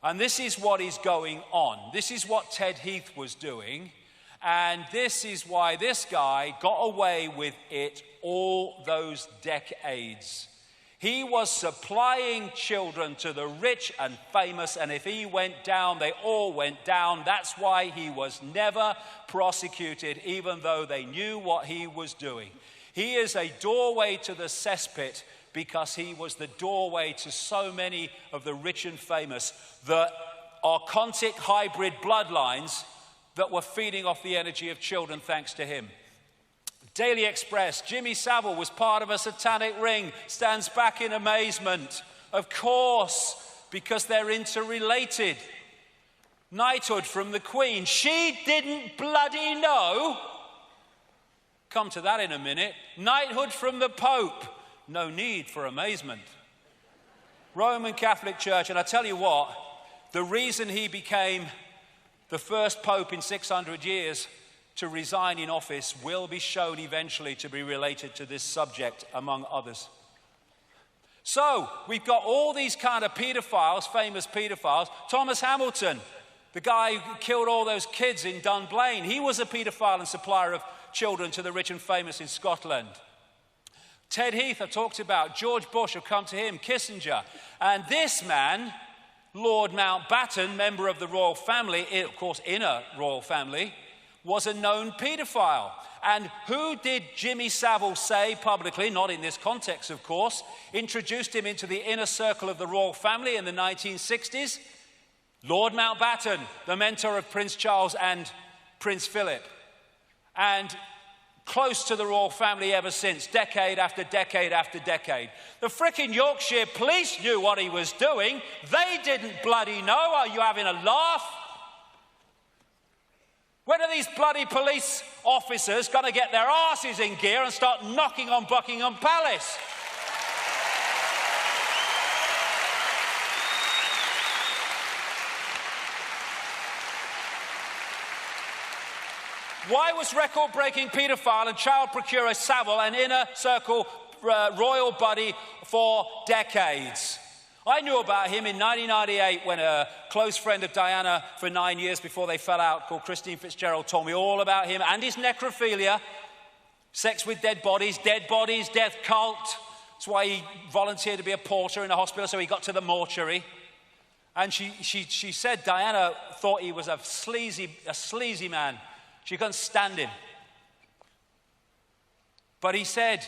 And this is what is going on. This is what Ted Heath was doing. And this is why this guy got away with it all those decades. He was supplying children to the rich and famous, and if he went down, they all went down. That's why he was never prosecuted, even though they knew what he was doing. He is a doorway to the cesspit because he was the doorway to so many of the rich and famous, the archontic hybrid bloodlines that were feeding off the energy of children thanks to him. Daily Express, Jimmy Savile was part of a satanic ring, stands back in amazement. Of course, because they're interrelated. Knighthood from the Queen, she didn't bloody know. Come to that in a minute. Knighthood from the Pope, no need for amazement. Roman Catholic Church, and I tell you what, the reason he became the first Pope in 600 years to resign in office will be shown eventually to be related to this subject, among others. So, we've got all these kind of pedophiles, famous pedophiles. Thomas Hamilton, the guy who killed all those kids in Dunblane, he was a pedophile and supplier of children to the rich and famous in Scotland. Ted Heath, I talked about. George Bush, I've come to him. Kissinger. And this man, Lord Mountbatten, member of the royal family, of course, inner royal family, was a known paedophile. And who did Jimmy Savile say publicly, not in this context, of course, introduced him into the inner circle of the royal family in the 1960s? Lord Mountbatten, the mentor of Prince Charles and Prince Philip. And close to the royal family ever since, decade after decade after decade. The frickin' Yorkshire police knew what he was doing. They didn't bloody know. Are you having a laugh? When are these bloody police officers going to get their asses in gear and start knocking on Buckingham Palace? Why was record-breaking paedophile and child procurer Savile an inner circle royal buddy for decades? I knew about him in 1998 when a close friend of Diana for 9 years before they fell out, called Christine Fitzgerald, told me all about him and his necrophilia, sex with dead bodies, death cult. That's why he volunteered to be a porter in a hospital, so he got to the mortuary. And she said Diana thought he was a sleazy man. She couldn't stand him. But he said,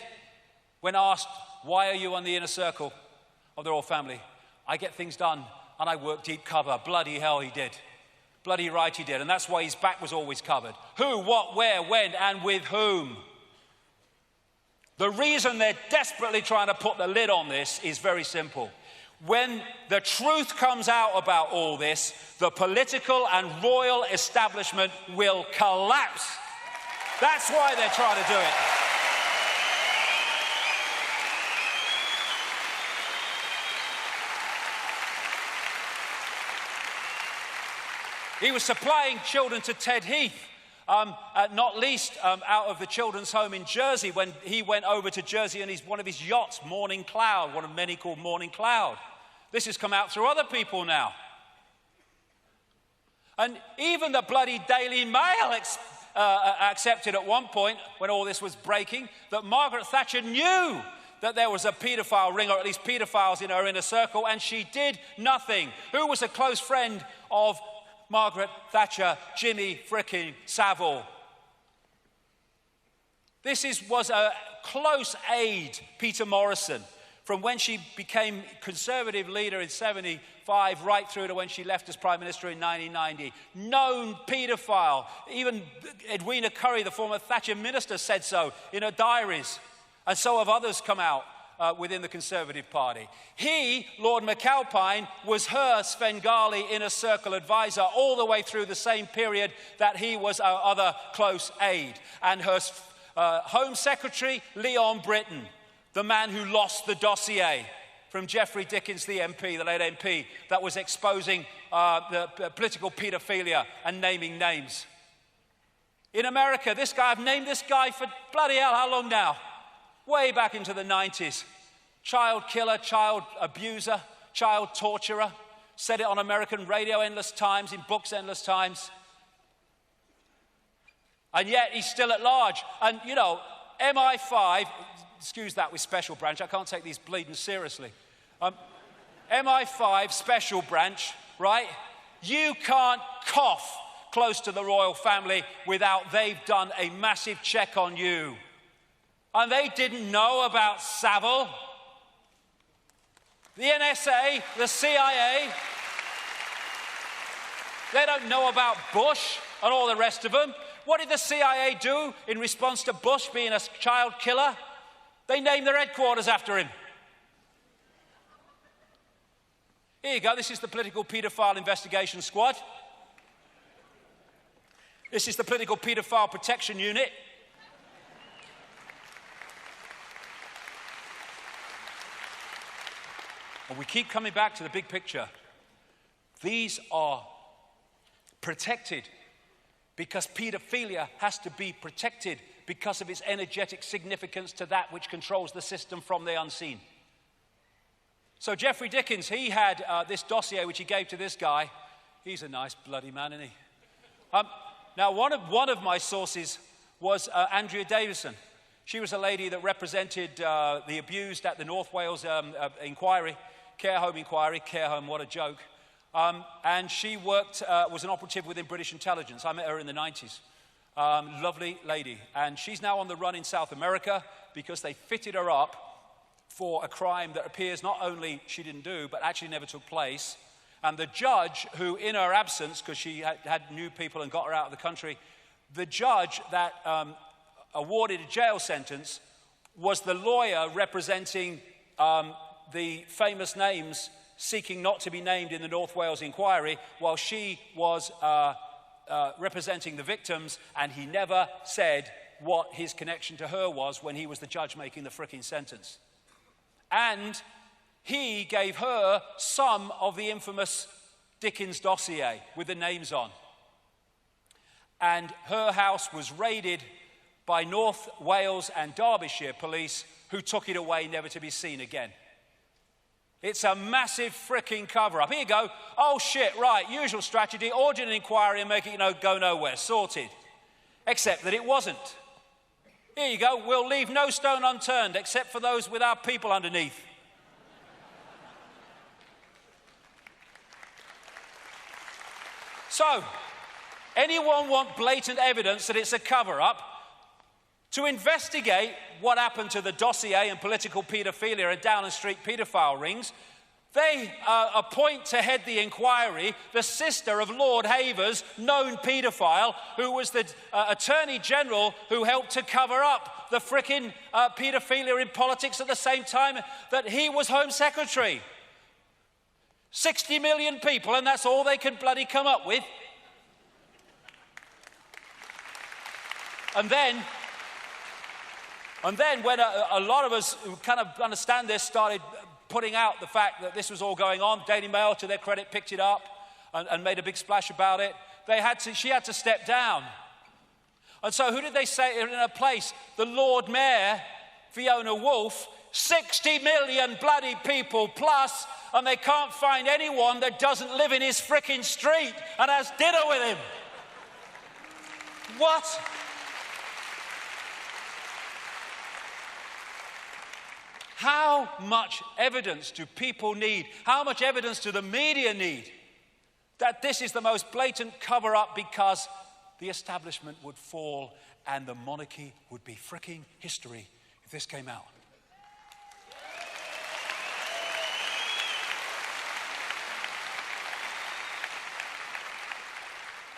when asked, why are you on the inner circle of the royal family? I get things done and I work deep cover. Bloody hell he did. Bloody right he did. And that's why his back was always covered. Who, what, where, when, and with whom? The reason they're desperately trying to put the lid on this is very simple. When the truth comes out about all this, the political and royal establishment will collapse. That's why they're trying to do it. He was supplying children to Ted Heath, not least out of the children's home in Jersey when he went over to Jersey in one of his yachts, Morning Cloud, one of many called Morning Cloud. This has come out through other people now. And even the bloody Daily Mail accepted at one point, when all this was breaking, that Margaret Thatcher knew that there was a paedophile ring, or at least paedophiles in her inner circle, and she did nothing. Who was a close friend of Margaret Thatcher? Jimmy frickin' Savile. This was a close aide, Peter Morrison, from when she became Conservative leader in 75 right through to when she left as Prime Minister in 1990. Known paedophile. Even Edwina Currie, the former Thatcher minister, said so in her diaries. And so have others come out within the Conservative Party. He, Lord McAlpine, was her Svengali inner circle advisor all the way through the same period that he was our other close aide. And her Home Secretary, Leon Britton, the man who lost the dossier from Geoffrey Dickens, the MP, the late MP, that was exposing the political paedophilia and naming names. In America, this guy, I've named this guy for bloody hell, how long now? Way back into the 90s. Child killer, child abuser, child torturer. said it on American radio endless times, in books endless times. And yet he's still at large. And, you know, MI5, excuse that with special branch, I can't take these bleeding seriously. MI5 special branch, right? You can't cough close to the royal family without they've done a massive check on you. And they didn't know about Savile. The NSA, the CIA, they don't know about Bush and all the rest of them. What did the CIA do in response to Bush being a child killer? They named their headquarters after him. Here you go, this is the Political Paedophile Investigation Squad. This is the Political Paedophile Protection Unit. And we keep coming back to the big picture. These are protected because paedophilia has to be protected because of its energetic significance to that which controls the system from the unseen. So Jeffrey Dickens, he had this dossier which he gave to this guy. He's a nice bloody man, isn't he? Now, one of my sources was Andrea Davison. She was a lady that represented the abused at the North Wales inquiry, care home inquiry. Care home, what a joke. And she worked, was an operative within British intelligence. I met her in the 90s. Lovely lady. And she's now on the run in South America because they fitted her up for a crime that appears not only she didn't do, but actually never took place. And the judge, who in her absence, because she had new people and got her out of the country, the judge that awarded a jail sentence was the lawyer representing the famous names seeking not to be named in the North Wales inquiry, while she was representing the victims, and he never said what his connection to her was when he was the judge making the fricking sentence. And he gave her some of the infamous Dickens dossier with the names on. And her house was raided by North Wales and Derbyshire police, who took it away never to be seen again. It's a massive fricking cover-up. Here you go. Oh, shit, right, usual strategy, order an inquiry and make it, go nowhere. Sorted. Except that it wasn't. Here you go. We'll leave no stone unturned except for those with our people underneath. So, anyone want blatant evidence that it's a cover-up? To investigate what happened to the dossier and political paedophilia and Downing Street paedophile rings, they appoint to head the inquiry the sister of Lord Havers, known paedophile, who was the Attorney General who helped to cover up the frickin' paedophilia in politics at the same time that he was Home Secretary. 60 million people, and that's all they could bloody come up with. And then when a lot of us who kind of understand this started putting out the fact that this was all going on, Daily Mail, to their credit, picked it up and made a big splash about it. She had to step down. And so who did they say in her place? The Lord Mayor, Fiona Woolf, 60 million bloody people plus, and they can't find anyone that doesn't live in his frickin' street and has dinner with him. What? How much evidence do people need? How much evidence do the media need that this is the most blatant cover-up, because the establishment would fall and the monarchy would be fricking history if this came out?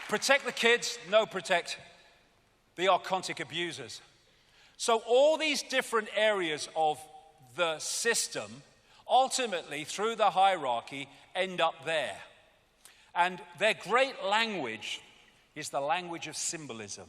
Protect the kids, no, protect the archontic abusers. So all these different areas of the system, ultimately, through the hierarchy, end up there. And their great language is the language of symbolism.